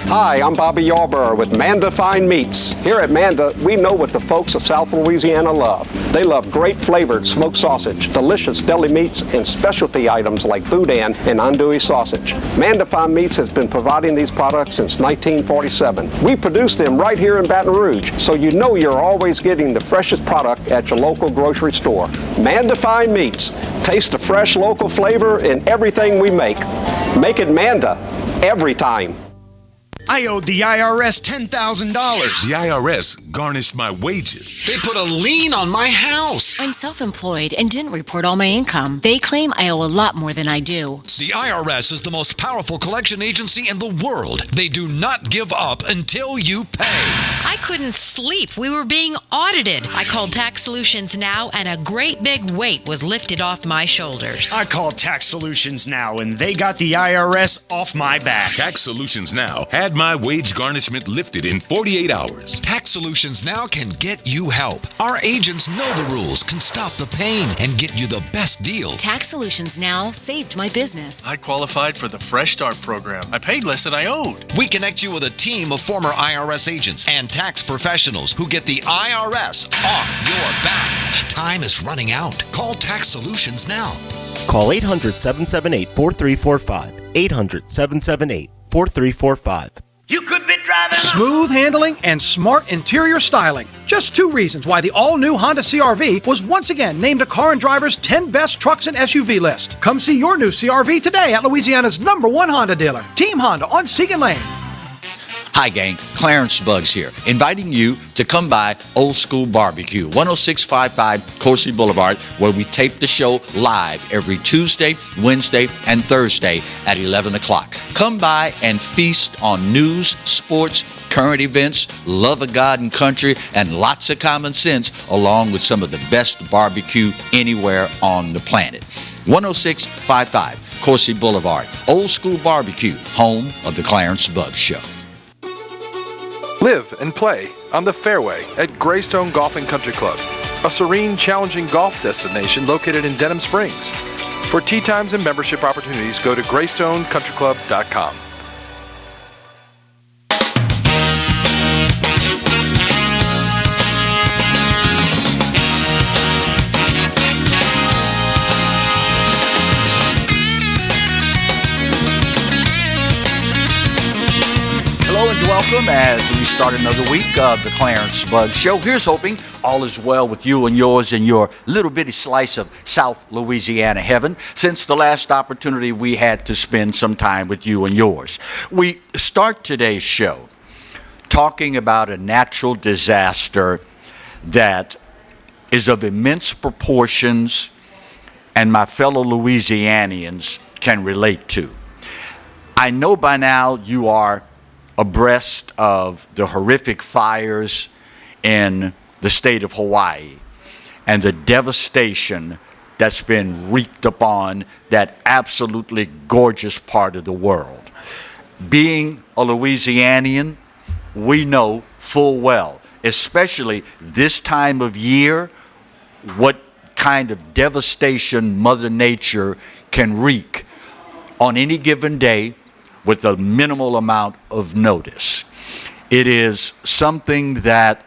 Hi, I'm Bobby Yarborough with Manda Fine Meats. Here at Manda, we know what the folks of South Louisiana love. They love great flavored smoked sausage, delicious deli meats, and specialty items like boudin and andouille sausage. Manda Fine Meats has been providing these products since 1947. We produce them right here in Baton Rouge, so you know you're always getting the freshest product at your local grocery store. Manda Fine Meats. Taste the fresh local flavor in everything we make. Make it Manda every time. I owed the IRS $10,000. The IRS garnished my wages. They put a lien on my house. I'm self-employed and didn't report all my income. They claim I owe a lot more than I do. The IRS is the most powerful collection agency in the world. They do not give up until you pay. I couldn't sleep. We were being audited. I called Tax Solutions Now, and a great big weight was lifted off my shoulders. I called Tax Solutions Now, and they got the IRS off my back. Tax Solutions Now had my wage garnishment lifted in 48 hours. Tax Solutions Now can get you help. Our agents know the rules, can stop the pain, and get you the best deal. Tax Solutions Now saved my business. I qualified for the Fresh Start program. I paid less than I owed. We connect you with a team of former IRS agents and tax professionals who get the IRS off your back. Time is running out. Call Tax Solutions now. Call 800-778-4345. 800-778-4345. You could be driving smooth handling and smart interior styling. Just two reasons why the all-new Honda CR-V was once again named a Car and Driver's 10 Best Trucks and SUV list. Come see your new CR-V today at Louisiana's #1 Honda dealer, Team Honda on Segan Lane. Hi gang, Clarence Bugs here, inviting you to come by Old School Barbecue, 10655 Coursey Boulevard, where we tape the show live every Tuesday, Wednesday, and Thursday at 11 o'clock. Come by and feast on news, sports, current events, love of God and country, and lots of common sense, along with some of the best barbecue anywhere on the planet. 10655 Coursey Boulevard, Old School Barbecue, home of the Clarence Bugs Show. Live and play on the fairway at Greystone Golf and Country Club, a serene, challenging golf destination located in Denham Springs. For tee times and membership opportunities, go to GreystoneCountryClub.com. Hello and welcome as we start another week of the Clarence Bugs Show. Here's hoping all is well with you and yours in your little bitty slice of South Louisiana heaven since the last opportunity we had to spend some time with you and yours. We start today's show talking about a natural disaster that is of immense proportions and my fellow Louisianians can relate to. I know by now you are abreast of the horrific fires in the state of Hawaii and the devastation that's been wreaked upon that absolutely gorgeous part of the world. Being a Louisianian, we know full well, especially this time of year, what kind of devastation Mother Nature can wreak on any given day with a minimal amount of notice. It is something that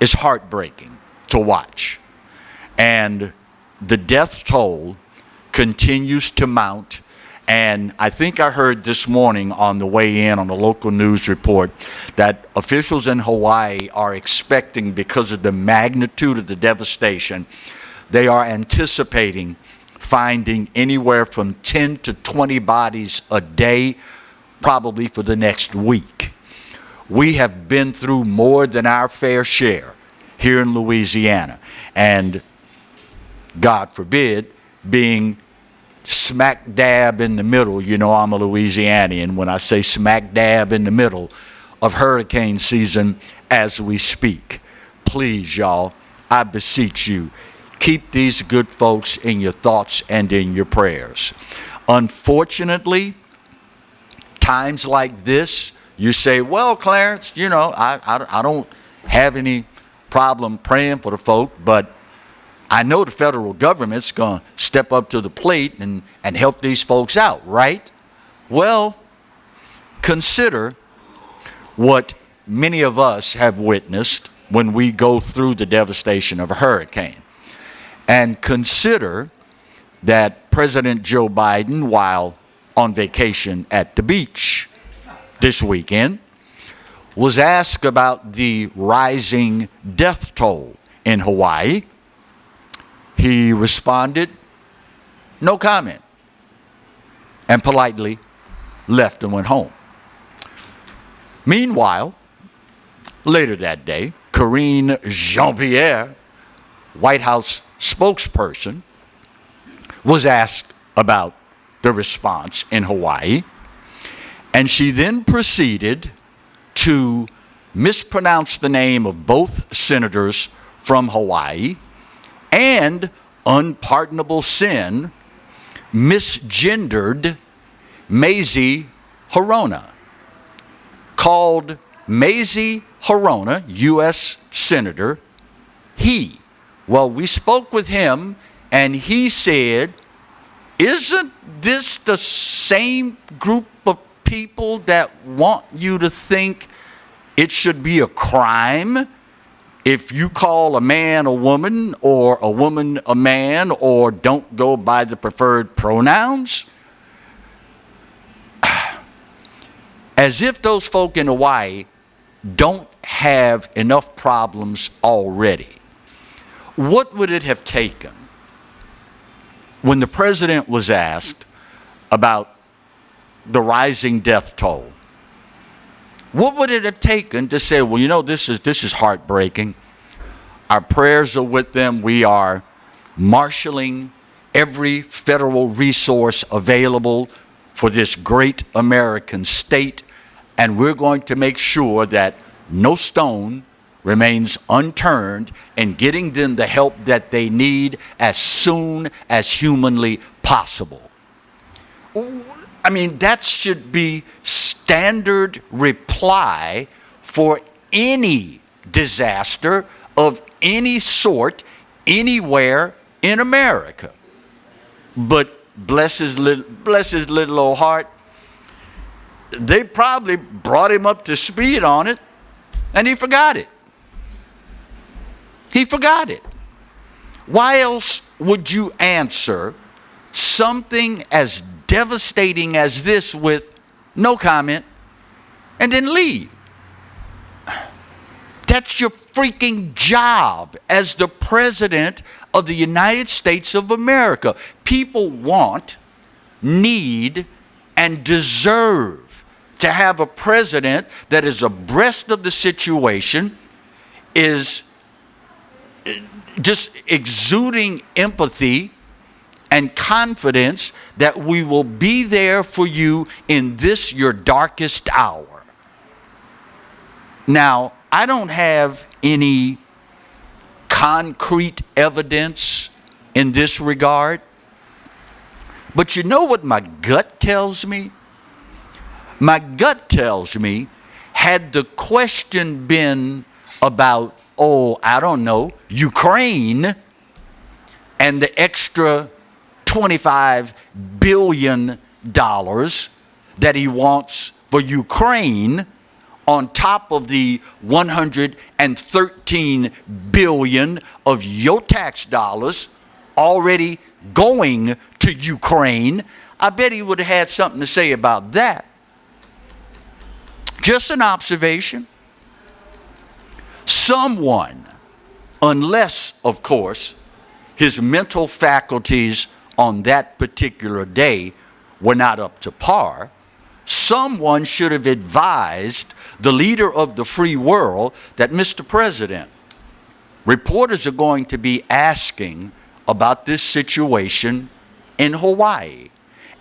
is heartbreaking to watch. And the death toll continues to mount. And I think I heard this morning on the way in on the local news report that officials in Hawaii are expecting, because of the magnitude of the devastation, they are anticipating finding anywhere from 10 to 20 bodies a day, probably for the next week. We have been through more than our fair share here in Louisiana. And God forbid, being smack dab in the middle, you know I'm a Louisianian when I say smack dab in the middle of hurricane season as we speak. Please, y'all, I beseech you, keep these good folks in your thoughts and in your prayers. Unfortunately, times like this, you say, well, Clarence, you know, I don't have any problem praying for the folk, but I know the federal government's going to step up to the plate and help these folks out, right? Well, consider what many of us have witnessed when we go through the devastation of a hurricane. And consider that President Joe Biden, while on vacation at the beach this weekend, was asked about the rising death toll in Hawaii. He responded, no comment, and politely left and went home. Meanwhile, later that day, Karine Jean-Pierre, White House spokesperson, was asked about the response in Hawaii, and she then proceeded to mispronounce the name of both senators from Hawaii and, unpardonable sin, misgendered Mazie Hirono. Called Mazie Hirono, U.S. Senator, he. Well, we spoke with him, and he said, isn't this the same group of people that want you to think it should be a crime if you call a man a woman or a woman a man or don't go by the preferred pronouns? As if those folk in Hawaii don't have enough problems already. What would it have taken when the president was asked about the rising death toll? What would it have taken to say, well, you know, this is heartbreaking. Our prayers are with them. We are marshaling every federal resource available for this great American state, and we're going to make sure that no stone remains unturned in getting them the help that they need as soon as humanly possible. I mean, that should be standard reply for any disaster of any sort anywhere in America. But bless his little old heart, they probably brought him up to speed on it, and he forgot it. He forgot it. Why else would you answer something as devastating as this with no comment and then leave? That's your freaking job as the President of the United States of America. People want, need, and deserve to have a president that is abreast of the situation, is just exuding empathy and confidence that we will be there for you in this your darkest hour. Now, I don't have any concrete evidence in this regard, but you know what my gut tells me? My gut tells me, had the question been about, I don't know, Ukraine and the extra $25 billion that he wants for Ukraine on top of the $113 billion of your tax dollars already going to Ukraine, I bet he would have had something to say about that. Just an observation. Someone, unless, of course, his mental faculties on that particular day were not up to par, someone should have advised the leader of the free world that, Mr. President, reporters are going to be asking about this situation in Hawaii.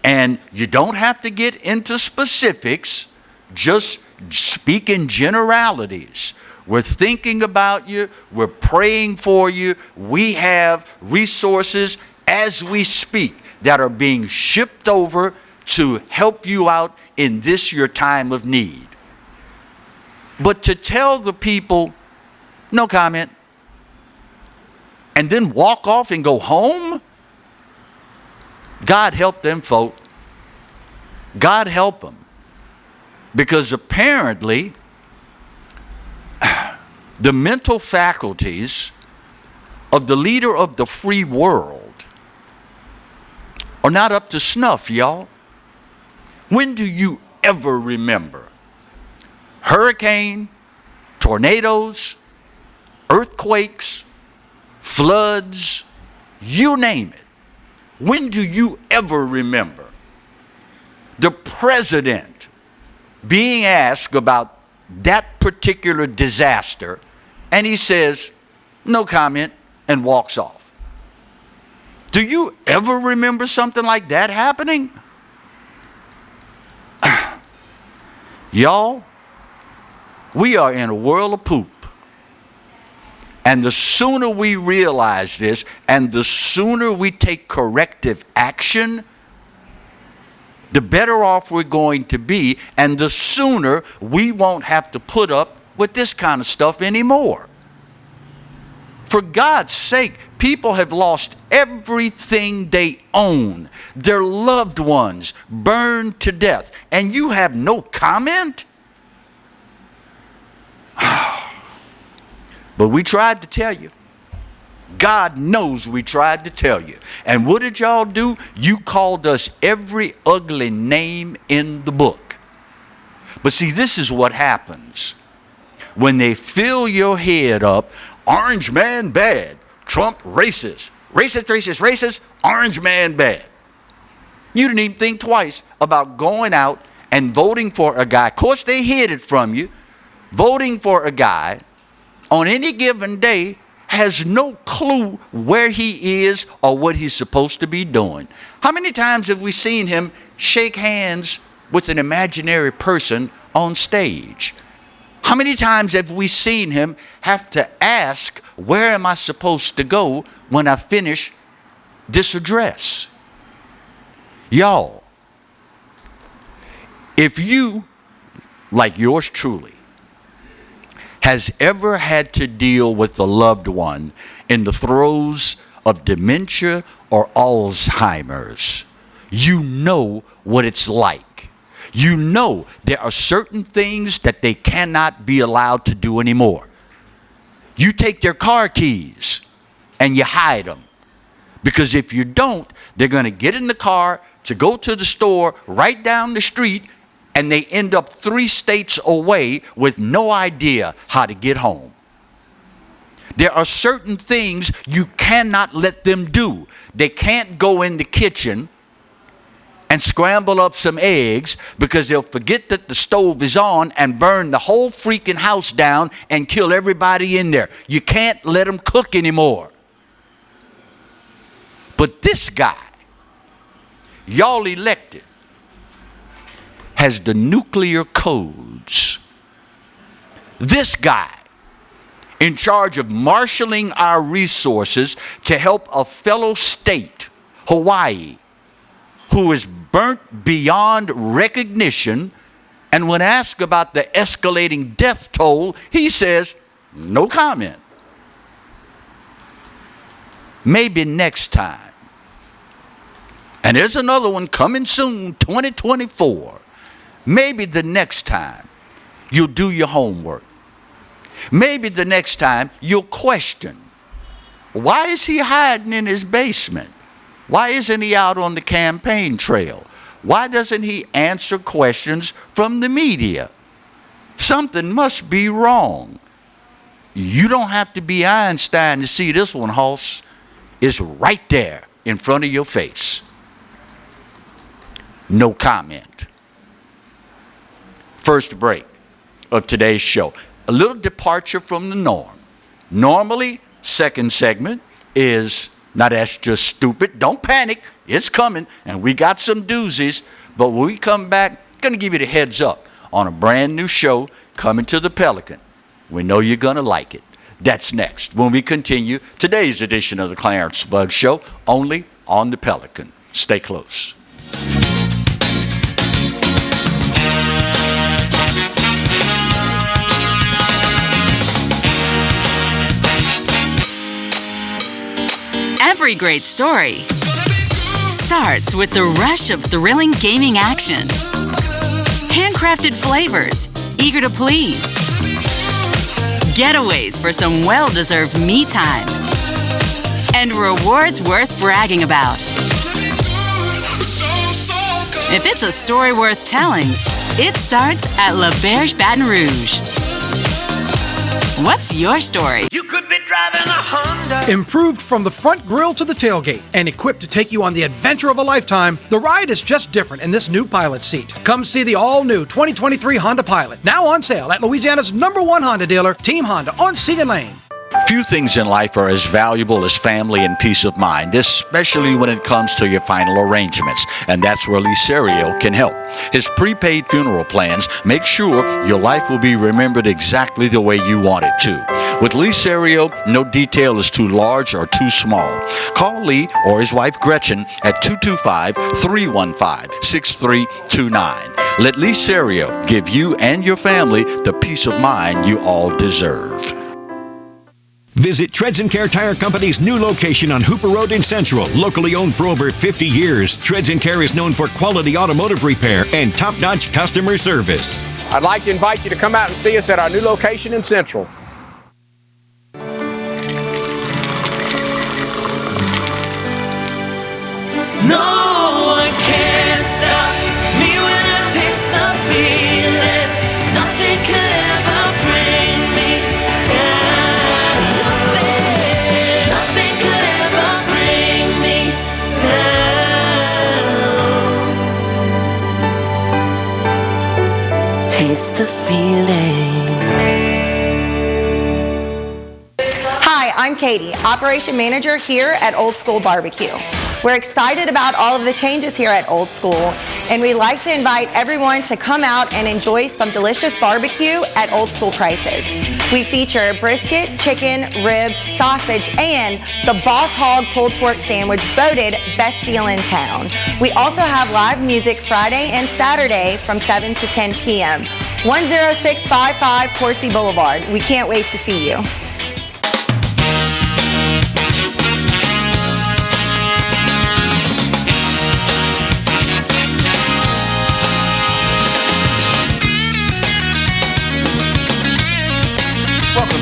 And you don't have to get into specifics, just speak in generalities. We're thinking about you. We're praying for you. We have resources as we speak that are being shipped over to help you out in this your time of need. But to tell the people, no comment, and then walk off and go home, God help them folk. God help them. Because apparently, the mental faculties of the leader of the free world are not up to snuff, y'all. When do you ever remember hurricane, tornadoes, earthquakes, floods, you name it? When do you ever remember the president being asked about that particular disaster, and he says, no comment, and walks off? Do you ever remember something like that happening? Y'all, we are in a world of poop. And the sooner we realize this, and the sooner we take corrective action, the better off we're going to be, and the sooner we won't have to put up with this kind of stuff anymore. For God's sake, people have lost everything they own. Their loved ones burned to death, and you have no comment? But we tried to tell you. God knows we tried to tell you. And what did y'all do? You called us every ugly name in the book. But see, this is what happens when they fill your head up. Orange man bad, Trump racist, racist, orange man bad. You didn't even think twice about going out and voting for a guy. Of course, they hid it from you. Voting for a guy on any given day has no clue where he is or what he's supposed to be doing. How many times have we seen him shake hands with an imaginary person on stage? How many times have we seen him have to ask, where am I supposed to go when I finish this address? Y'all, if you, like yours truly, has ever had to deal with a loved one in the throes of dementia or Alzheimer's, you know what it's like. You know there are certain things that they cannot be allowed to do anymore. You take their car keys and you hide them. Because if you don't, they're going to get in the car to go to the store right down the street, and they end up 3 states away with no idea how to get home. There are certain things you cannot let them do. They can't go in the kitchen and scramble up some eggs because they'll forget that the stove is on and burn the whole freaking house down and kill everybody in there. You can't let them cook anymore. But this guy, y'all elected, has the nuclear codes. This guy, in charge of marshaling our resources to help a fellow state, Hawaii, who is burnt beyond recognition, and when asked about the escalating death toll, he says, no comment. Maybe next time. And there's another one coming soon, 2024. Maybe the next time you'll do your homework. Maybe the next time you'll question, why is he hiding in his basement? Why isn't he out on the campaign trail? Why doesn't he answer questions from the media? Something must be wrong. You don't have to be Einstein to see this one, Hoss. It's right there in front of your face. No comment. First break of today's show. A little departure from the norm. Normally, second segment is, now that's just stupid. Don't panic. It's coming. And we got some doozies. But when we come back, going to give you the heads up on a brand new show coming to the Pelican. We know you're going to like it. That's next when we continue today's edition of the Clarence Bugg Show, only on the Pelican. Stay close. Every great story starts with the rush of thrilling gaming action. Handcrafted flavors, eager to please. Getaways for some well-deserved me time. And rewards worth bragging about. If it's a story worth telling, it starts at La Berge Baton Rouge. What's your story? You could be driving a Honda. Improved from the front grille to the tailgate and equipped to take you on the adventure of a lifetime, the ride is just different in this new Pilot seat. Come see the all-new 2023 Honda Pilot, now on sale at Louisiana's #1 Honda dealer, Team Honda on Siegen Lane. Few things in life are as valuable as family and peace of mind, especially when it comes to your final arrangements, and that's where Lee Serio can help. His prepaid funeral plans make sure your life will be remembered exactly the way you want it to. With Lee Serio, no detail is too large or too small. Call Lee or his wife Gretchen at 225-315-6329. Let Lee Serio give you and your family the peace of mind you all deserve. Visit Treads & Care Tire Company's new location on Hooper Road in Central. Locally owned for over 50 years, Treads & Care is known for quality automotive repair and top-notch customer service. I'd like to invite you to come out and see us at our new location in Central. No one can stop me when I taste the feeling. Nothing could ever bring me down. Nothing could ever bring me down. Taste the feeling. Hi, I'm Katie, Operation Manager here at Old School Barbecue. We're excited about all of the changes here at Old School, and we'd like to invite everyone to come out and enjoy some delicious barbecue at Old School prices. We feature brisket, chicken, ribs, sausage, and the Boss Hog pulled pork sandwich voted best deal in town. We also have live music Friday and Saturday from 7 to 10 p.m. 10655 Coursey Boulevard. We can't wait to see you.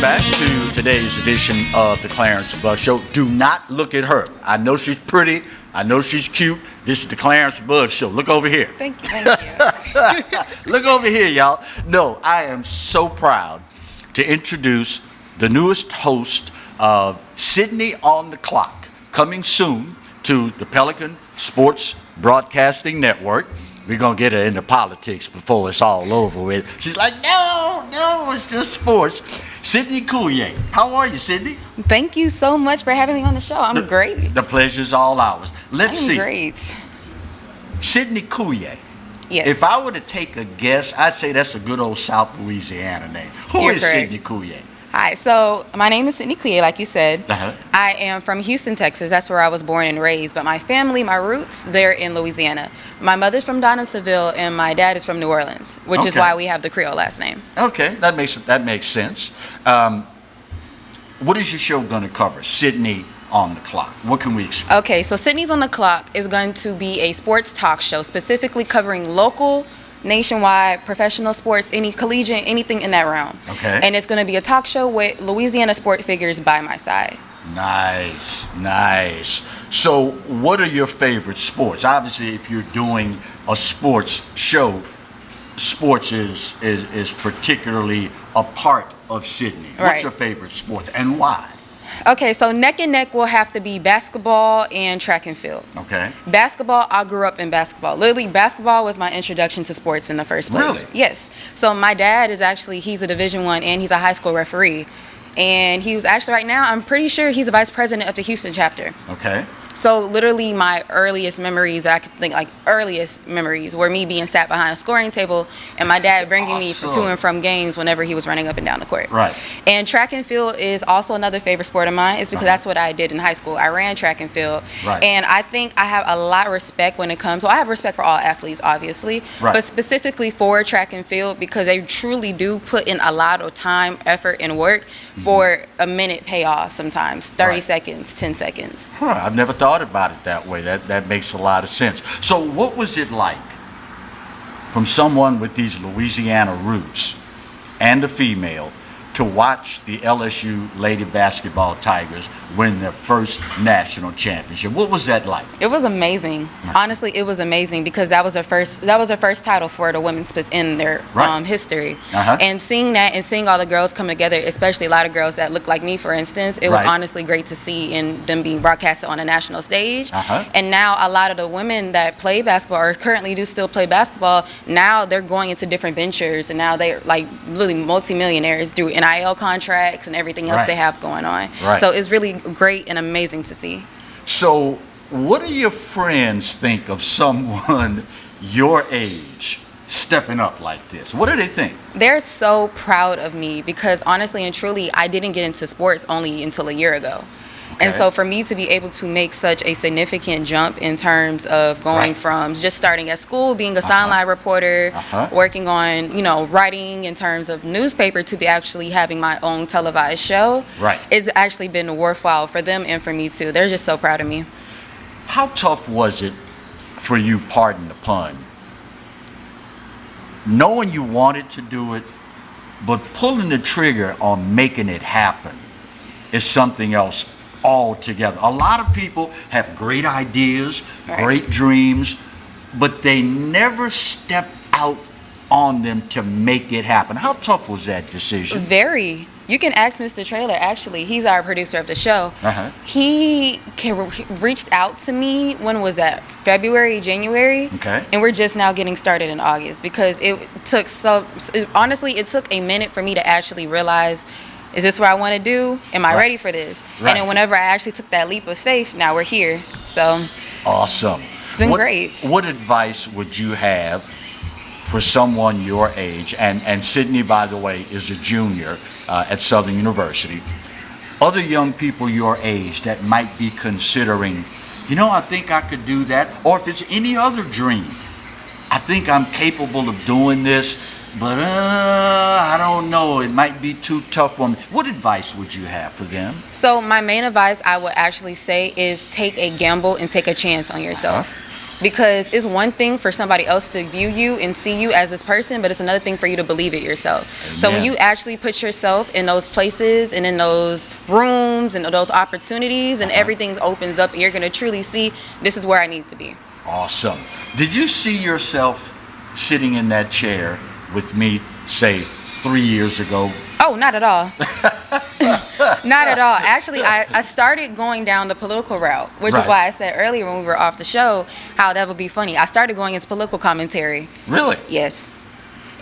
Back to today's edition of the Clarence Buck Show. Do not look at her. I know she's pretty. I know she's cute. This is the Clarence Buck Show. Look over here. Thank you. Look over here, y'all. No, I am so proud to introduce the newest host of Sydney on the Clock, coming soon to the Pelican Sports Broadcasting Network. We're going to get her into politics before it's all over with. She's like, no, it's just sports. Sydney Coulier. How are you, Sydney? Thank you so much for having me on the show. I'm great. The pleasure's all ours. Let's see. Great. Sydney Coulier. Yes. If I were to take a guess, I'd say that's a good old South Louisiana name. Who is correct. Sydney Coulier? Hi, so my name is Sydney Coulier, like you said. Uh-huh. I am from Houston, Texas. That's where I was born and raised. But my family, my roots, they're in Louisiana. My mother's from Donaldsonville, and my dad is from New Orleans, which is why we have the Creole last name. Okay, that makes sense. What is your show going to cover? Sydney on the Clock. What can we expect? Okay, so Sydney's on the Clock is going to be a sports talk show, specifically covering local, nationwide, professional sports, any collegiate, anything in that realm. Okay. And it's going to be a talk show with Louisiana sport figures by my side. Nice. So what are your favorite sports? Obviously, if you're doing a sports show, sports is particularly a part of Sydney. What's Right. your favorite sport and why? Okay, so neck and neck will have to be basketball and track and field. Okay. Basketball, I grew up in basketball. Literally, basketball was my introduction to sports in the first place. Really? Yes. So my dad is actually, he's a Division I and he's a high school referee. And he was actually, right now, I'm pretty sure he's the vice president of the Houston chapter. Okay. So literally my earliest memories, I could think like earliest memories, were me being sat behind a scoring table and my dad bringing me to and from games whenever he was running up and down the court. Right. And track and field is also another favorite sport of mine. It's because that's what I did in high school. I ran track and field. Right. And I think I have a lot of respect when it comes, well, I have respect for all athletes, obviously, Right. but specifically for track and field because they truly do put in a lot of time, effort, and work for a minute payoff sometimes, 30 Right. seconds, 10 seconds. I've never thought thought about it that way. That makes a lot of sense. So what was it like from someone with these Louisiana roots and a female to watch the LSU Lady Basketball Tigers win their first national championship? What was that like? It was amazing. Honestly, it was amazing because that was their first title for the women's in their history. And seeing that and seeing all the girls come together, especially a lot of girls that look like me, for instance, it was honestly great to see in them being broadcasted on a national stage. And now a lot of the women that play basketball or currently do still play basketball, now they're going into different ventures, and now they're like really multimillionaires through NIL contracts and everything else they have going on. So it's really great and amazing to see. So what do your friends think of someone your age stepping up like this? What do they think? They're so proud of me because honestly and truly, I didn't get into sports only until a year ago. And so for me to be able to make such a significant jump in terms of going from just starting at school, being a sideline reporter, working on, writing in terms of newspaper, to be actually having my own televised show, it's actually been worthwhile for them and for me too. They're just so proud of me. How tough was it for you, pardon the pun, knowing you wanted to do it, but pulling the trigger on making it happen is something else altogether? A lot of people have great ideas, great dreams, but they never step out on them to make it happen. How tough was that decision? Very. You can ask Mr. Trailer, actually. He's our producer of the show. He reached out to me, when was that? February, January? And we're just now getting started in August because it took honestly, it took a minute for me to actually realize, is this what I want to do? Am I ready for this? And then whenever I actually took that leap of faith, now we're here. So awesome. It's been great. What advice would you have for someone your age? And Sydney, by the way, is a junior at Southern University. Other young people your age that might be considering, I think I could do that. Or if it's any other dream, I think I'm capable of doing this, but I don't know, it might be too tough for me. What advice would you have for them? So my main advice I would actually say is take a gamble and take a chance on yourself. Because it's one thing for somebody else to view you and see you as this person, but it's another thing for you to believe it yourself. So when you actually put yourself in those places and in those rooms and those opportunities, and everything opens up, and you're going to truly see, this is where I need to be. Awesome. Did you see yourself sitting in that chair with me, say, 3 years ago? Oh, not at all. Not at all. Actually, I started going down the political route, which is why I said earlier when we were off the show how that would be funny. I started going into political commentary. Really? Yes.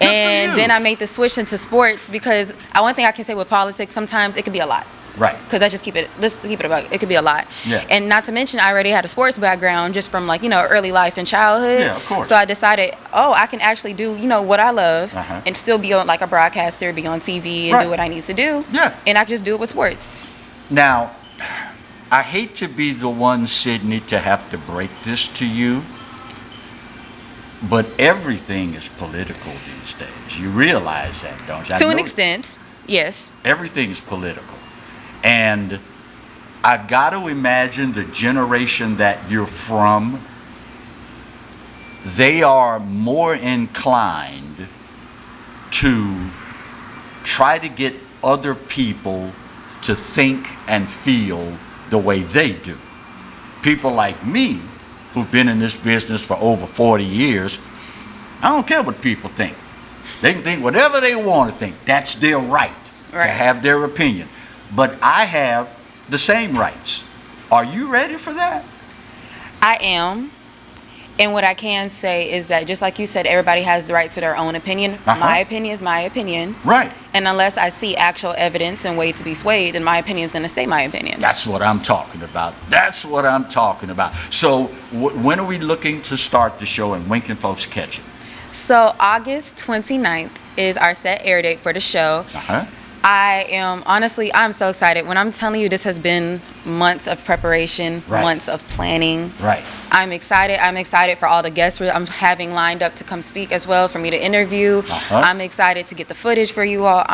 And then I made the switch into sports because one thing I can say with politics, sometimes it can be a lot. Because let's keep it about it could be a lot. And not to mention, I already had a sports background just from early life and childhood. Yeah, of course. So I decided, I can actually do what I love and still be on like a broadcaster, be on TV and do what I need to do. And I can just do it with sports. Now, I hate to be the one, Sydney, to have to break this to you, but everything is political these days. You realize that, don't you? To an extent, yes. Everything is political. And I've got to imagine the generation that you're from, they are more inclined to try to get other people to think and feel the way they do. People like me, who've been in this business for over 40 years, I don't care what people think. They can think whatever they want to think. That's their right to have their opinion. But I have the same rights. Are you ready for that? I am. And what I can say is that, just like you said, everybody has the right to their own opinion. My opinion is my opinion. And unless I see actual evidence and way to be swayed, then my opinion is going to stay my opinion. That's what I'm talking about. That's what I'm talking about. So when are we looking to start the show, and when can folks catch it? So August 29th is our set air date for the show. I'm so excited. When I'm telling you, this has been months of preparation, months of planning. I'm excited. I'm excited for all the guests I'm having lined up to come speak as well, for me to interview. I'm excited to get the footage for you all.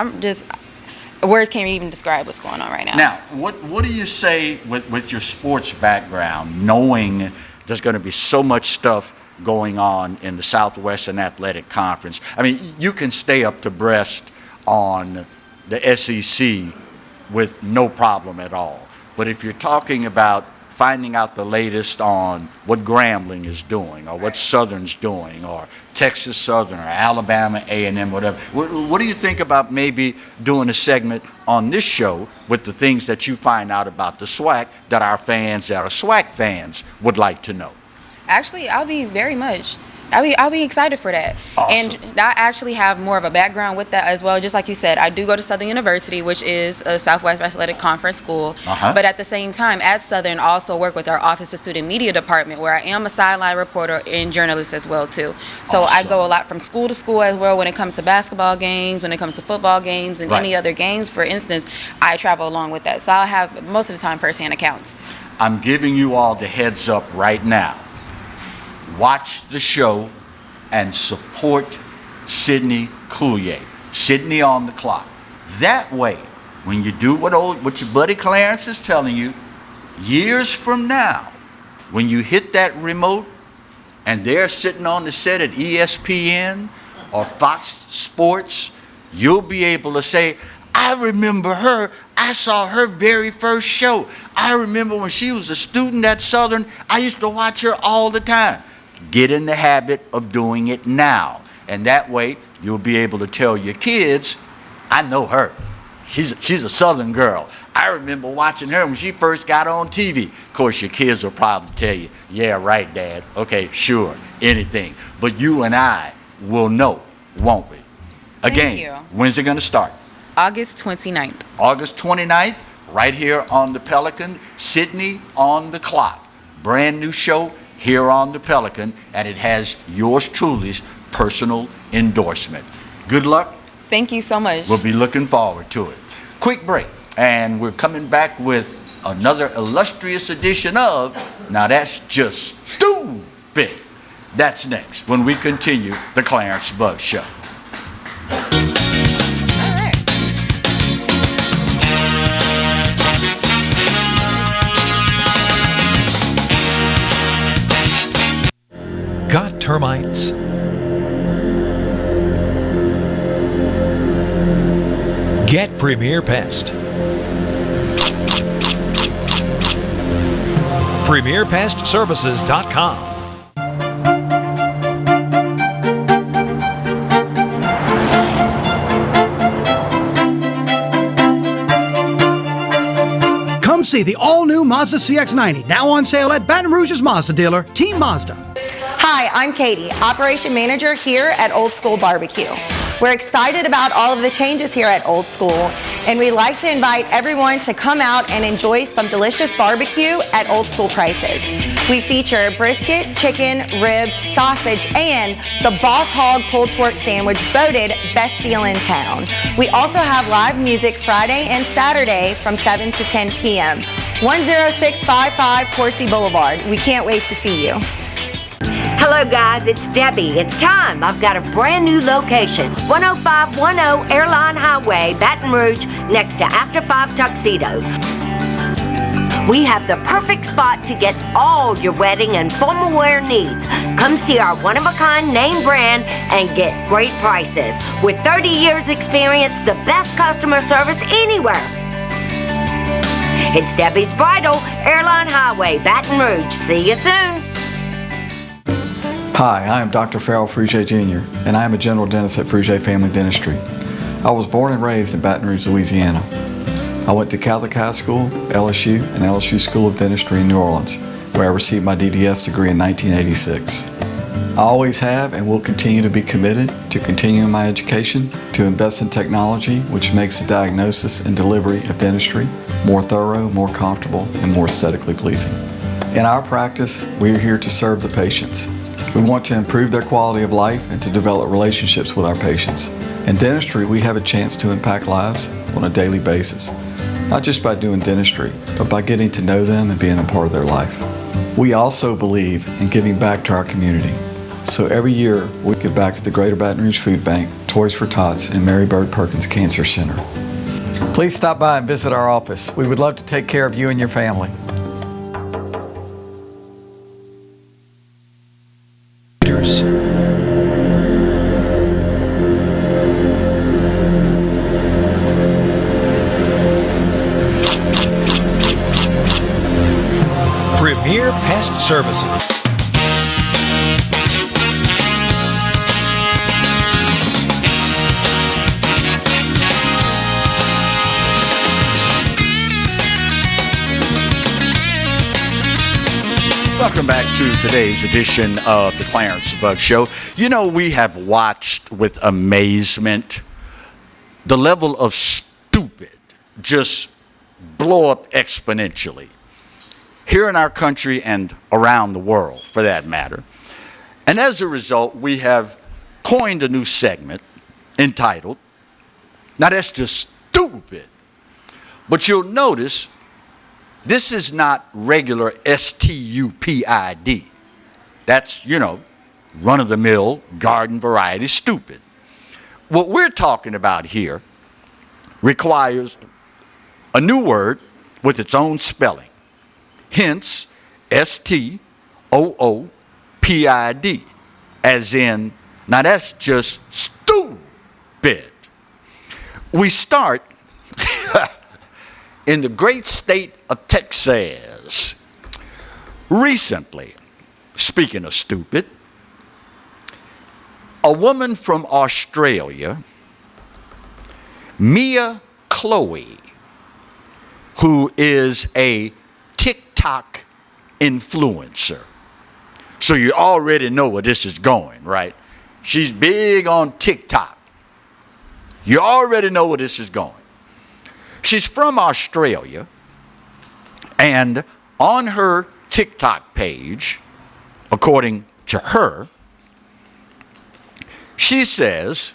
words can't even describe what's going on right now. Now, what do you say with your sports background, knowing there's going to be so much stuff going on in the Southwestern Athletic Conference? I mean, you can stay up to breast on the SEC with no problem at all. But if you're talking about finding out the latest on what Grambling is doing, or what Southern's doing, or Texas Southern, or Alabama A&M, whatever, what do you think about maybe doing a segment on this show with the things that you find out about the SWAC that our fans that are SWAC fans would like to know? Actually, I'll be excited for that. Awesome. And I actually have more of a background with that as well. Just like you said, I do go to Southern University, which is a Southwest Athletic Conference school. But at the same time, at Southern, I also work with our Office of Student Media Department, where I am a sideline reporter and journalist as well, too. So I go a lot from school to school as well when it comes to basketball games, when it comes to football games, and any other games, for instance. I travel along with that. So I'll have, most of the time, firsthand accounts. I'm giving you all the heads up right now. Watch the show and support Sydney Coulier. Sydney on the clock. That way, when you do what your buddy Clarence is telling you, years from now, when you hit that remote and they're sitting on the set at ESPN or Fox Sports, you'll be able to say, I remember her. I saw her very first show. I remember when she was a student at Southern, I used to watch her all the time. Get in the habit of doing it now. And that way, you'll be able to tell your kids, I know her. She's a Southern girl. I remember watching her when she first got on TV. Of course, your kids will probably tell you, yeah, right, Dad. Okay, sure, anything. But you and I will know, won't we? Again, when's it going to start? August 29th. August 29th, right here on the Pelican. Sydney on the clock. Brand new show here on the Pelican, and it has yours truly's personal endorsement. Good luck. Thank you so much. We'll be looking forward to it. Quick break, and we're coming back with another illustrious edition of Now That's Just Stupid. That's next when we continue the Clarence Bugg Show. Got termites? Get Premier Pest. PremierPestServices.com. Come see the all-new Mazda CX-90, now on sale at Baton Rouge's Mazda dealer, Team Mazda. Hi, I'm Katie, Operation Manager here at Old School Barbecue. We're excited about all of the changes here at Old School, and we'd like to invite everyone to come out and enjoy some delicious barbecue at Old School prices. We feature brisket, chicken, ribs, sausage, and the Boss Hog pulled pork sandwich voted best deal in town. We also have live music Friday and Saturday from 7 to 10 p.m. 10655 Coursey Boulevard. We can't wait to see you. Hello guys, it's Debbie. It's time. I've got a brand new location. 10510 Airline Highway, Baton Rouge, next to After 5 Tuxedos. We have the perfect spot to get all your wedding and formal wear needs. Come see our one-of-a-kind name brand and get great prices. With 30 years experience, the best customer service anywhere. It's Debbie's Bridal, Airline Highway, Baton Rouge. See you soon. Hi, I am Dr. Farrell Frugier Jr., and I am a general dentist at Frugier Family Dentistry. I was born and raised in Baton Rouge, Louisiana. I went to Catholic High School, LSU, and LSU School of Dentistry in New Orleans, where I received my DDS degree in 1986. I always have and will continue to be committed to continuing my education, to invest in technology which makes the diagnosis and delivery of dentistry more thorough, more comfortable, and more aesthetically pleasing. In our practice, we are here to serve the patients. We want to improve their quality of life and to develop relationships with our patients. In dentistry, we have a chance to impact lives on a daily basis, not just by doing dentistry, but by getting to know them and being a part of their life. We also believe in giving back to our community. So every year, we give back to the Greater Baton Rouge Food Bank, Toys for Tots, and Mary Bird Perkins Cancer Center. Please stop by and visit our office. We would love to take care of you and your family. Premier Pest Services. Welcome back to today's edition of the Clarence Bug Show. You know, we have watched with amazement the level of stupid just blow up exponentially here in our country and around the world, for that matter. And as a result, we have coined a new segment entitled, now that's just stupid, but you'll notice this is not regular STUPID. That's, you know, run-of-the-mill, garden variety stupid. What we're talking about here requires a new word with its own spelling. Hence, STOOPID, as in, now that's just stupid. We start in the great state of Texas. Recently, speaking of stupid, a woman from Australia, Mia Chloe, who is a TikTok influencer. So you already know where this is going, right? She's big on TikTok. You already know where this is going. She's from Australia, and on her TikTok page, according to her, she says,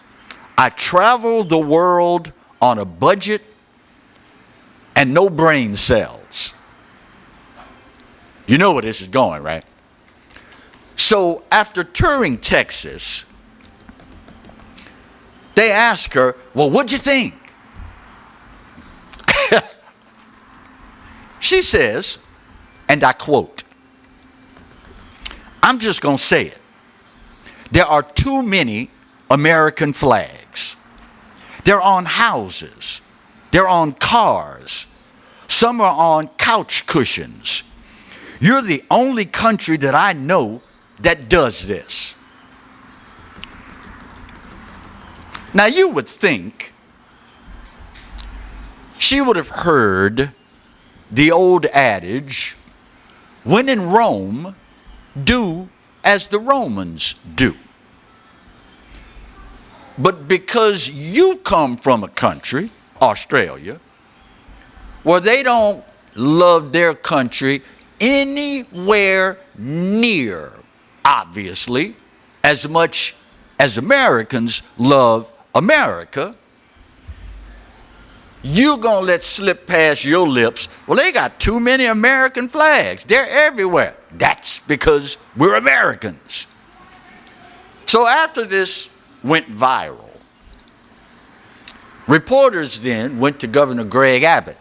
I travel the world on a budget and no brain cells. You know where this is going, right? So after touring Texas, they asked her, well, what'd you think? She says, and I quote, I'm just going to say it. There are too many American flags. They're on houses. They're on cars. Some are on couch cushions. You're the only country that I know that does this. Now you would think she would have heard the old adage, when in Rome, do as the Romans do. But because you come from a country, Australia, where they don't love their country anywhere near, obviously, as much as Americans love America, you're going to let slip past your lips, well, they got too many American flags. They're everywhere. That's because we're Americans. So after this went viral, reporters then went to Governor Greg Abbott.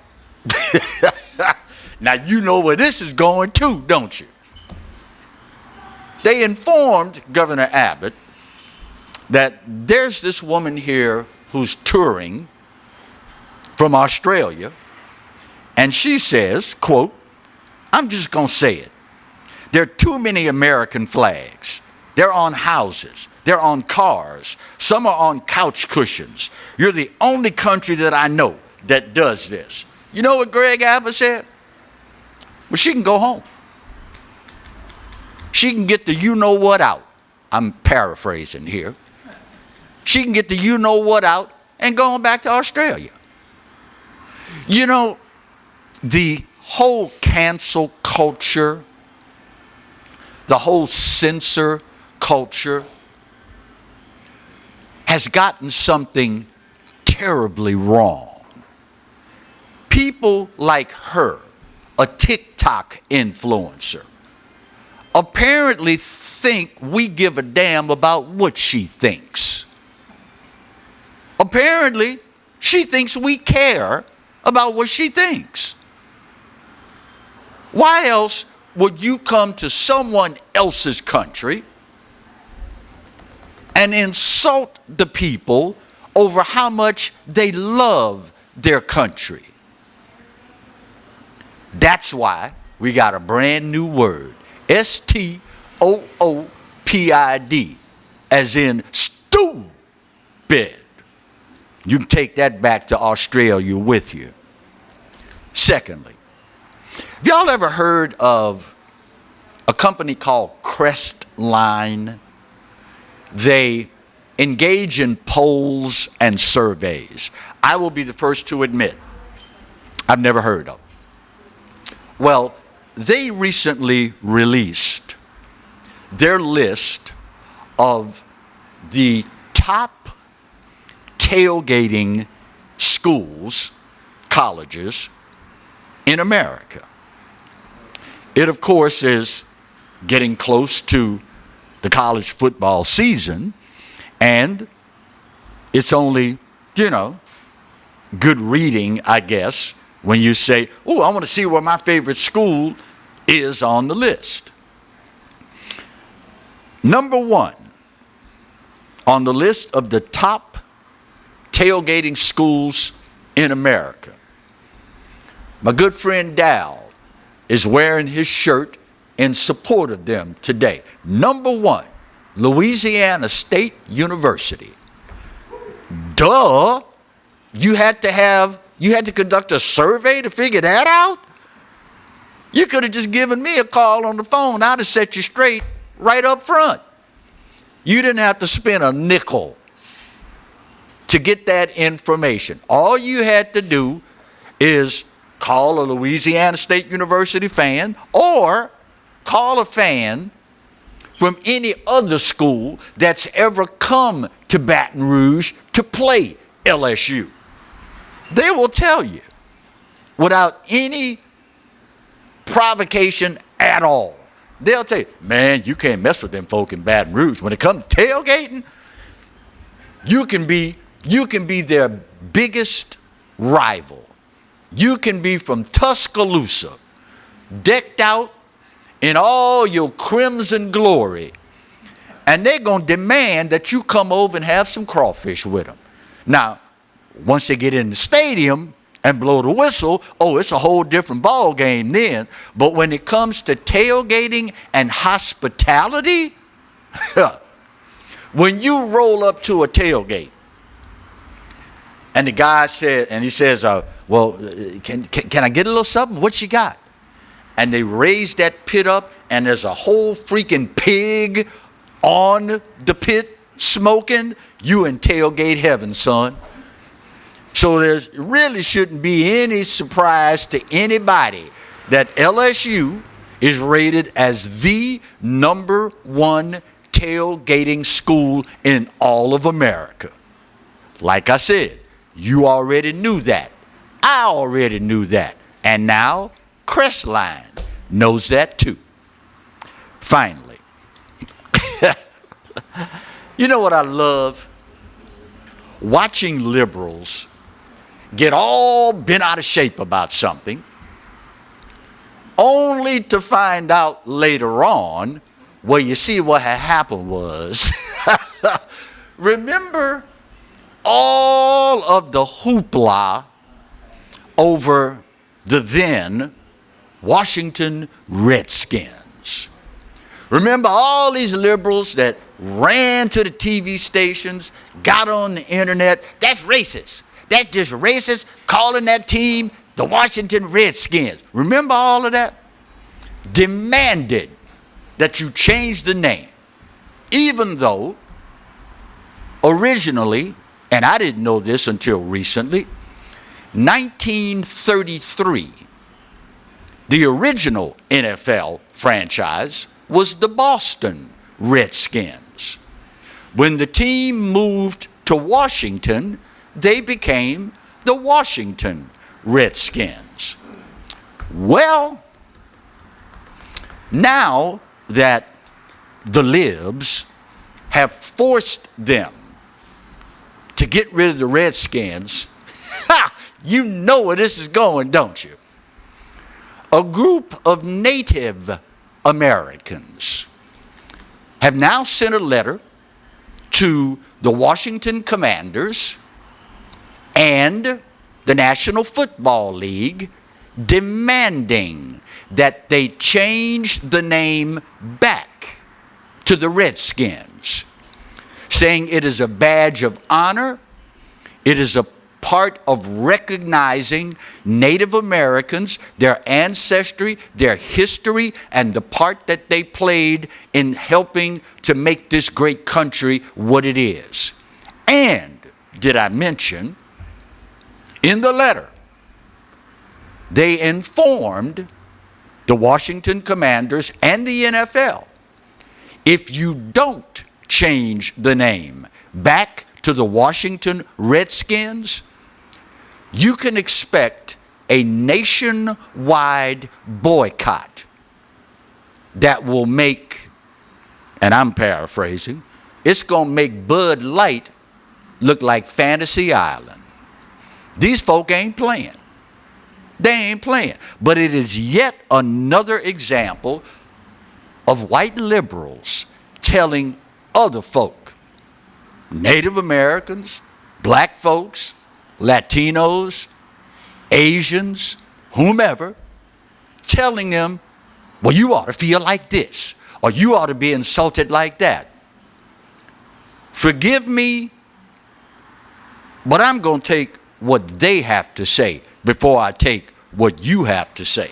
Now you know where this is going too, don't you? They informed Governor Abbott that there's this woman here who's touring from Australia, and she says, quote, I'm just going to say it. There are too many American flags. They're on houses. They're on cars. Some are on couch cushions. You're the only country that I know that does this. You know what Greg Abbott said? Well, she can go home. She can get the you-know-what out. I'm paraphrasing here. She can get the you-know-what out and go on back to Australia. You know, the whole cancel culture, the whole censor culture has gotten something terribly wrong. People like her, a TikTok influencer, apparently think we give a damn about what she thinks. Apparently, She thinks we care about what she thinks. Why else would you come to someone else's country and insult the people over how much they love their country? That's why we got a brand new word, STOOPID, as in stupid. You can take that back to Australia with you. Secondly, have y'all ever heard of a company called Crestline? They engage in polls and surveys. I will be the first to admit, I've never heard of. Well, they recently released their list of the top tailgating schools, colleges in America. It, of course, is getting close to the college football season, and it's only, good reading, I guess, when you say, oh, I want to see where my favorite school is on the list. Number 1 on the list of the top tailgating schools in America, my good friend Dal is wearing his shirt in support of them today. Number 1, Louisiana State University. Duh! You had to conduct a survey to figure that out? You could have just given me a call on the phone. I'd have set you straight right up front. You didn't have to spend a nickel to get that information. All you had to do is call a Louisiana State University fan or call a fan from any other school that's ever come to Baton Rouge to play LSU. They will tell you without any provocation at all. They'll tell you, man, you can't mess with them folk in Baton Rouge. When it comes to tailgating, you can be their biggest rival. You can be from Tuscaloosa, decked out in all your crimson glory, and they're going to demand that you come over and have some crawfish with them. Now, once they get in the stadium and blow the whistle, it's a whole different ball game then. But when it comes to tailgating and hospitality, when you roll up to a tailgate and the guy says, can I get a little something? What you got? And they raise that pit up and there's a whole freaking pig on the pit smoking, you in tailgate heaven, son. So there really shouldn't be any surprise to anybody that LSU is rated as the number 1 tailgating school in all of America. Like I said, you already knew that. I already knew that. And now Crestline knows that too. Finally, you know what I love? Watching liberals get all bent out of shape about something, only to find out later on, well, you see what had happened was, remember all of the hoopla over the then Washington Redskins. Remember all these liberals that ran to the TV stations, got on the internet, that's racist. That's just racist, calling that team the Washington Redskins. Remember all of that? Demanded that you change the name, even though originally, and I didn't know this until recently, 1933, the original NFL franchise was the Boston Redskins. When the team moved to Washington, they became the Washington Redskins. Well, now that the libs have forced them to get rid of the Redskins, You know where this is going, don't you? A group of Native Americans have now sent a letter to the Washington Commanders and the National Football League demanding that they change the name back to the Redskins, saying it is a badge of honor, it is a part of recognizing Native Americans, their ancestry, their history, and the part that they played in helping to make this great country what it is. And did I mention, in the letter, they informed the Washington Commanders and the NFL, if you don't change the name back to the Washington Redskins, you can expect a nationwide boycott that will make, and I'm paraphrasing, it's going to make Bud Light look like Fantasy Island. These folk ain't playing. They ain't playing. But it is yet another example of white liberals telling other folk, Native Americans, black folks, Latinos, Asians, whomever, telling them, well, you ought to feel like this, or you ought to be insulted like that. Forgive me, but I'm going to take what they have to say before I take what you have to say.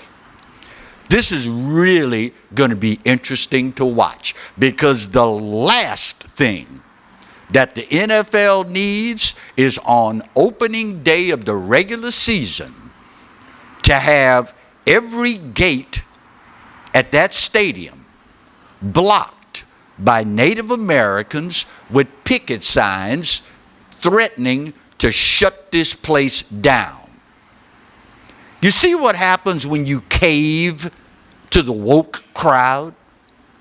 This is really going to be interesting to watch, because the last thing that the NFL needs is on opening day of the regular season to have every gate at that stadium blocked by Native Americans with picket signs threatening to shut this place down. You see what happens when you cave to the woke crowd?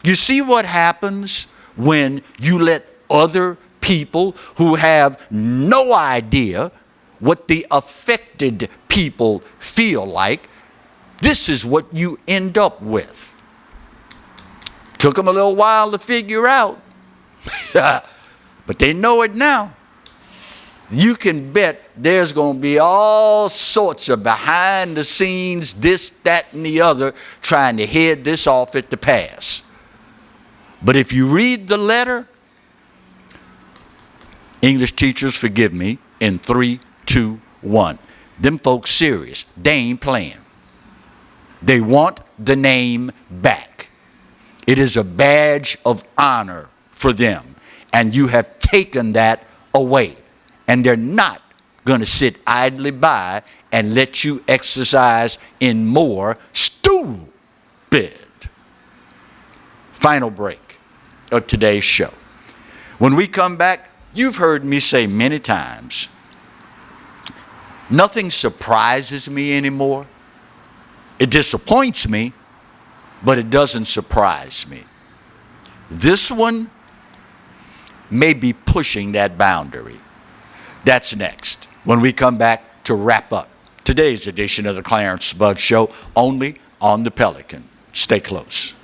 You see what happens when you let other people who have no idea what the affected people feel like? This is what you end up with. Took them a little while to figure out, but they know it now. You can bet there's going to be all sorts of behind the scenes, this, that, and the other, trying to head this off at the pass. But if you read the letter, English teachers, forgive me, in 3, 2, 1. Them folks serious. They ain't playing. They want the name back. It is a badge of honor for them. And you have taken that away. And they're not going to sit idly by and let you exercise in more stupid. Final break of today's show. When we come back, you've heard me say many times, nothing surprises me anymore. It disappoints me, but it doesn't surprise me. This one may be pushing that boundary. That's next, when we come back to wrap up today's edition of the Clarence Bud Show, only on the Pelican. Stay close.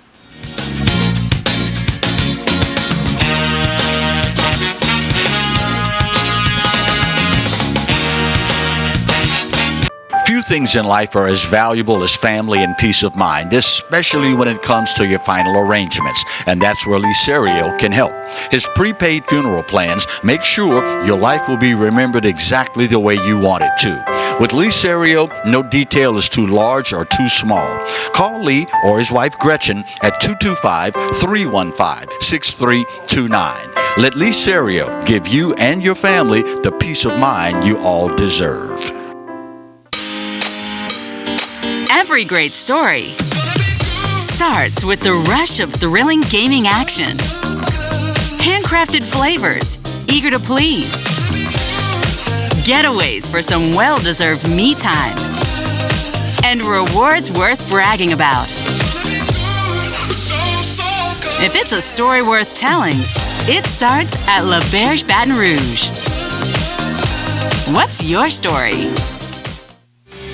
Few things in life are as valuable as family and peace of mind, especially when it comes to your final arrangements. And that's where Lee Serio can help. His prepaid funeral plans make sure your life will be remembered exactly the way you want it to. With Lee Serio, no detail is too large or too small. Call Lee or his wife Gretchen at 225-315-6329. Let Lee Serio give you and your family the peace of mind you all deserve. Every great story starts with the rush of thrilling gaming action. Handcrafted flavors, eager to please. Getaways for some well-deserved me time. And rewards worth bragging about. If it's a story worth telling, it starts at La Berge Baton Rouge. What's your story?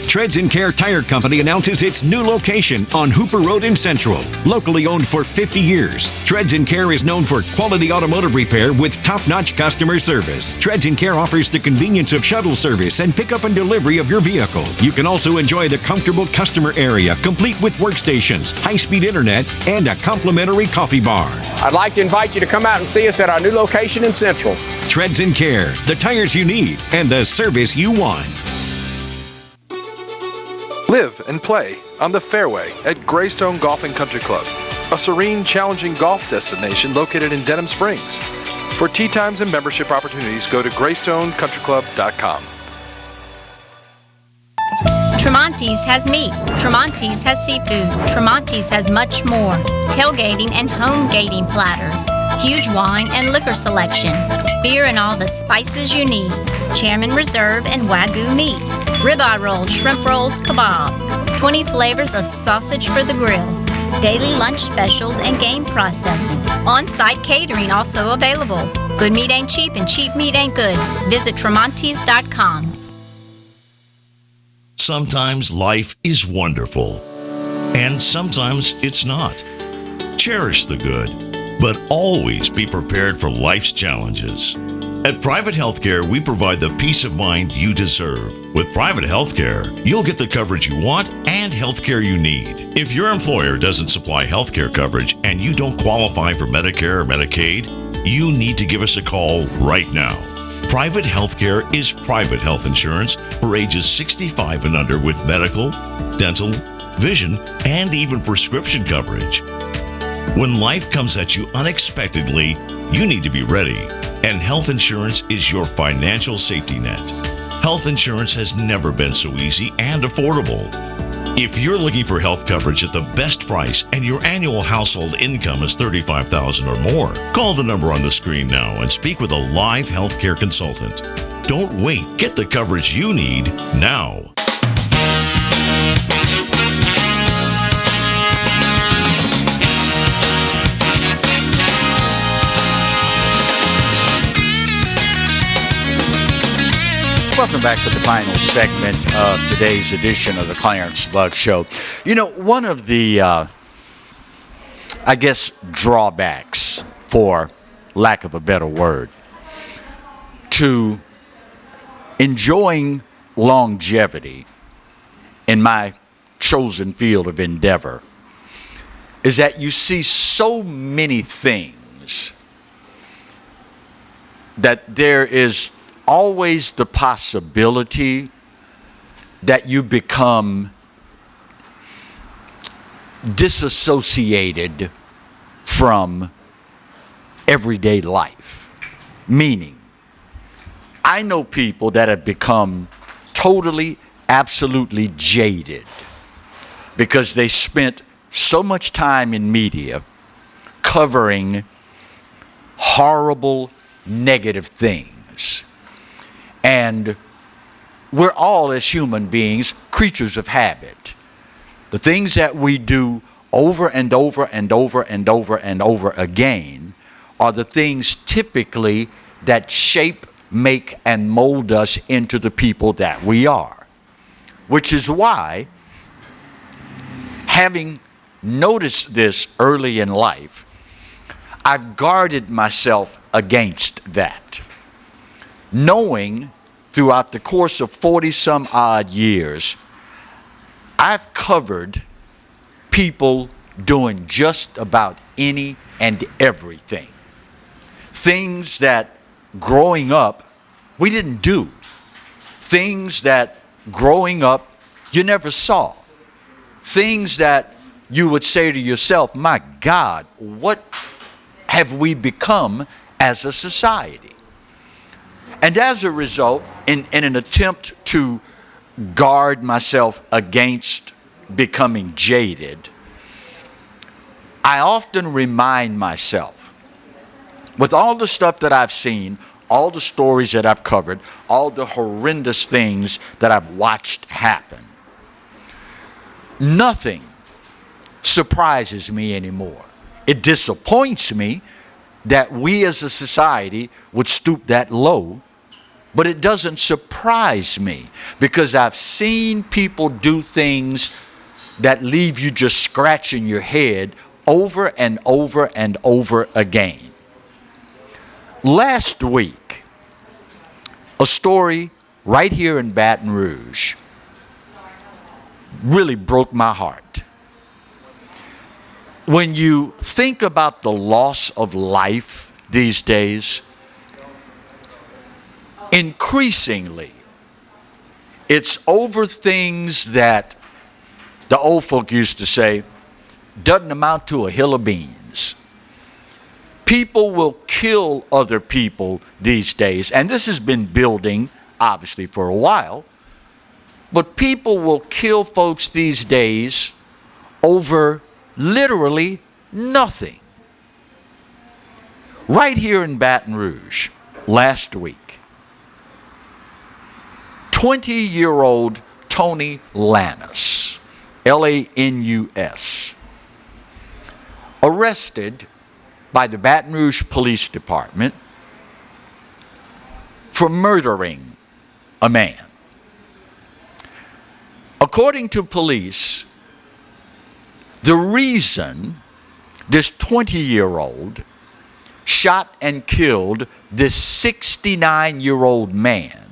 Treads and Care Tire Company announces its new location on Hooper Road in Central. Locally owned for 50 years, Treads and Care is known for quality automotive repair with top-notch customer service. Treads and Care offers the convenience of shuttle service and pickup and delivery of your vehicle. You can also enjoy the comfortable customer area, complete with workstations, high-speed internet, and a complimentary coffee bar. I'd like to invite you to come out and see us at our new location in Central. Treads and Care, the tires you need and the service you want. Live and play on the fairway at Greystone Golf and Country Club, a serene, challenging golf destination located in Denham Springs. For tee times and membership opportunities, go to GreystonecountryClub.com. Tremonti's has meat. Tremonti's has seafood. Tremonti's has much more. Tailgating and home gating platters. Huge wine and liquor selection. Beer and all the spices you need. Chairman Reserve and Wagyu meats. Ribeye rolls, shrimp rolls, kebabs. 20 flavors of sausage for the grill. Daily lunch specials and game processing. On-site catering also available. Good meat ain't cheap and cheap meat ain't good. Visit Tremonti's.com. Sometimes life is wonderful, and sometimes it's not. Cherish the good, but always be prepared for life's challenges. At Private Healthcare, we provide the peace of mind you deserve. With Private Healthcare, you'll get the coverage you want and healthcare you need. If your employer doesn't supply healthcare coverage and you don't qualify for Medicare or Medicaid, you need to give us a call right now. Private Healthcare is private health insurance for ages 65 and under with medical, dental, vision, and even prescription coverage. When life comes at you unexpectedly, you need to be ready, and health insurance is your financial safety net. Health insurance has never been so easy and affordable. If you're looking for health coverage at the best price and your annual household income is $35,000 or more, call the number on the screen now and speak with a live healthcare consultant. Don't wait. Get the coverage you need now. Welcome back to the final segment of today's edition of the Clarence Bug Show. You know, one of the, I guess, drawbacks, for lack of a better word, to enjoying longevity in my chosen field of endeavor is that you see so many things that there is always the possibility that you become disassociated from everyday life. Meaning, I know people that have become totally, absolutely jaded because they spent so much time in media covering horrible, negative things. And we're all, as human beings, creatures of habit. The things that we do over and over and over and over and over again are the things typically that shape, make, and mold us into the people that we are. Which is why, having noticed this early in life, I've guarded myself against that. Knowing throughout the course of 40-some odd years, I've covered people doing just about any and everything. Things that growing up we didn't do. Things that growing up you never saw. Things that you would say to yourself, my God, what have we become as a society? And as a result, in an attempt to guard myself against becoming jaded, I often remind myself, with all the stuff that I've seen, all the stories that I've covered, all the horrendous things that I've watched happen, nothing surprises me anymore. It disappoints me that we as a society would stoop that low But it doesn't surprise me because I've seen people do things that leave you just scratching your head over and over and over again. Last week, a story right here in Baton Rouge really broke my heart. When you think about the loss of life these days, increasingly, it's over things that the old folk used to say doesn't amount to a hill of beans. People will kill other people these days, and this has been building, obviously, for a while, but people will kill folks these days over literally nothing. Right here in Baton Rouge, last week, 20-year-old Tony Lanus, Lanus, arrested by the Baton Rouge Police Department for murdering a man. According to police, the reason this 20-year-old shot and killed this 69-year-old man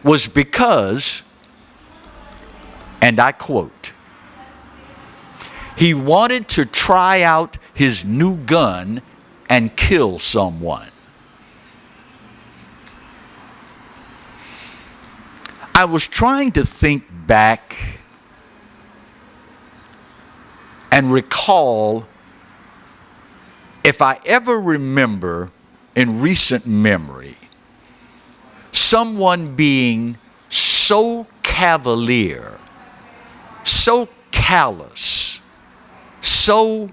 was because, and I quote, he wanted to try out his new gun and kill someone. I was trying to think back and recall if I ever remember in recent memory someone being so cavalier, so callous, so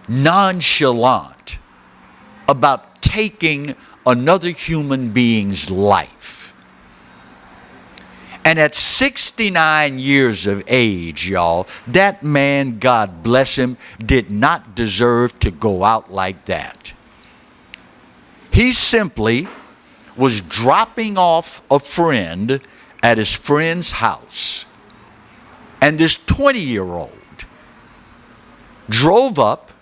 nonchalant about taking another human being's life. And at 69 years of age, y'all, that man, God bless him, did not deserve to go out like that. He simply was dropping off a friend at his friend's house. And this 20-year-old drove up,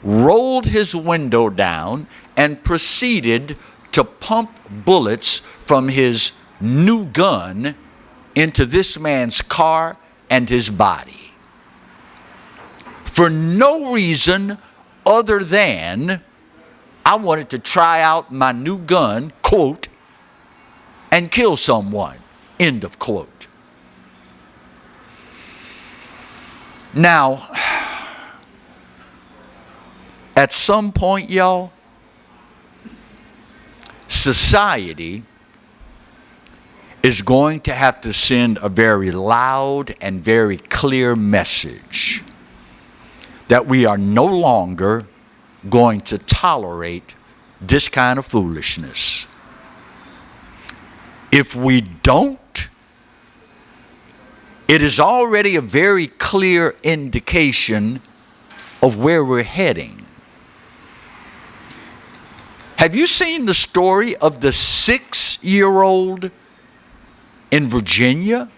rolled his window down, and proceeded to pump bullets from his new gun into this man's car and his body. For no reason other than I wanted to try out my new gun, quote, and kill someone, end of quote. Now, at some point, y'all, society is going to have to send a very loud and very clear message that we are no longer going to tolerate this kind of foolishness. If we don't, it is already a very clear indication of where we're heading. Have you seen the story of the 6-year-old in Virginia?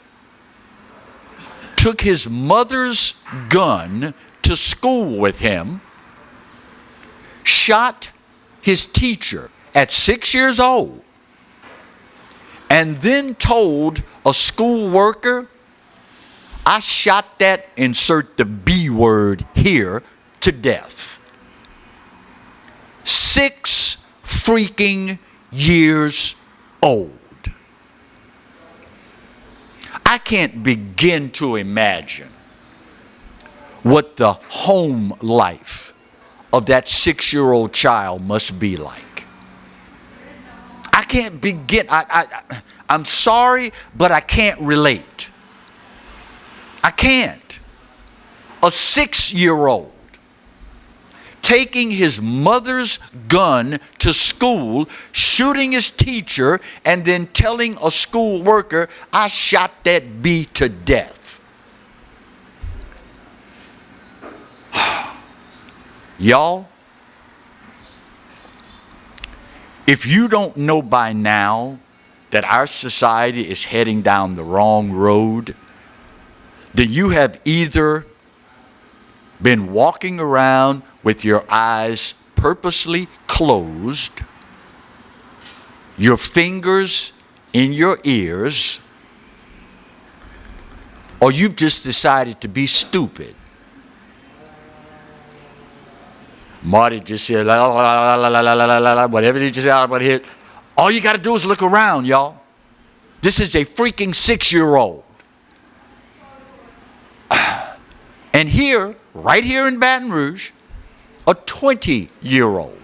Took his mother's gun to school with him, shot his teacher at 6 years old, and then told a school worker, I shot that, insert the B word here, to death. 6 freaking years old. I can't begin to imagine what the home life of that 6-year-old child must be like. I can't begin. I'm sorry, but I can't relate. I can't. A 6-year-old taking his mother's gun to school, shooting his teacher, and then telling a school worker, I shot that bee to death. Y'all, If you don't know by now that our society is heading down the wrong road, then you have either been walking around with your eyes purposely closed, your fingers in your ears, or you've just decided to be stupid. Marty just said, la, la, la, la, la, la, la, la, la, whatever he just said, hit. All you got to do is look around, y'all. This is a freaking 6-year-old. And here, right here in Baton Rouge, a 20-year-old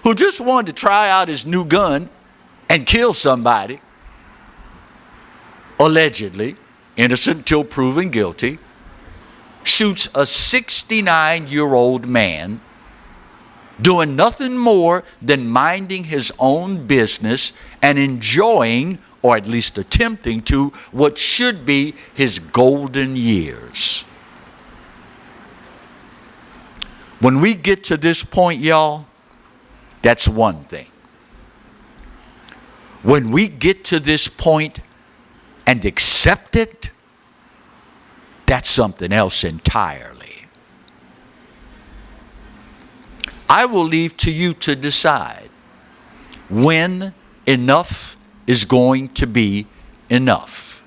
who just wanted to try out his new gun and kill somebody, allegedly, innocent until proven guilty, shoots a 69-year-old man doing nothing more than minding his own business and enjoying, or at least attempting to, what should be his golden years. When we get to this point, y'all, that's one thing. When we get to this point and accept it, that's something else entirely. I will leave to you to decide when enough is going to be enough.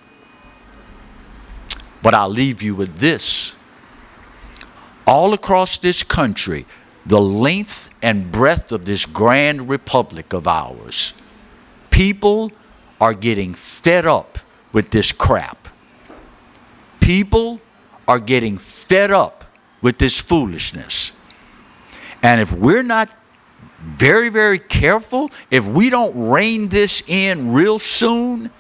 But I'll leave you with this. All across this country, the length and breadth of this grand republic of ours, people are getting fed up with this crap. People are getting fed up with this foolishness. And if we're not very, very careful, if we don't rein this in real soon,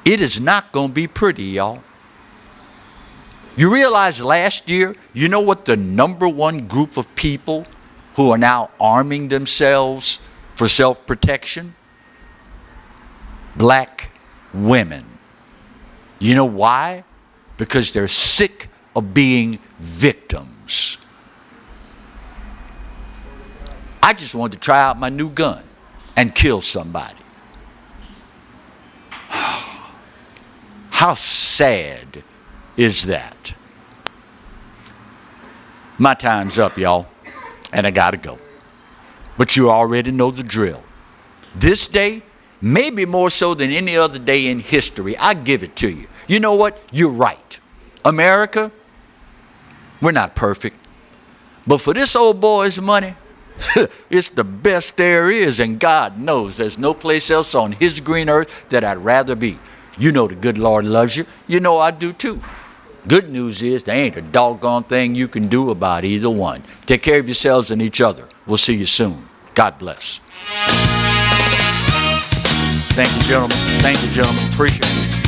it is not going to be pretty, y'all. You realize last year, you know what the number one group of people who are now arming themselves for self-protection? Black women. You know why? Because they're sick of being victims. I just wanted to try out my new gun and kill somebody. How sad is that? My time's up, y'all, and I gotta go. But you already know the drill. This day, maybe more so than any other day in history, I give it to you. You know what? You're right. America, we're not perfect. But for this old boy's money, it's the best there is, and God knows there's no place else on his green earth that I'd rather be. You know the good Lord loves you. You know I do too. Good news is there ain't a doggone thing you can do about either one. Take care of yourselves and each other. We'll see you soon. God bless. Thank you, gentlemen. Thank you, gentlemen. Appreciate it.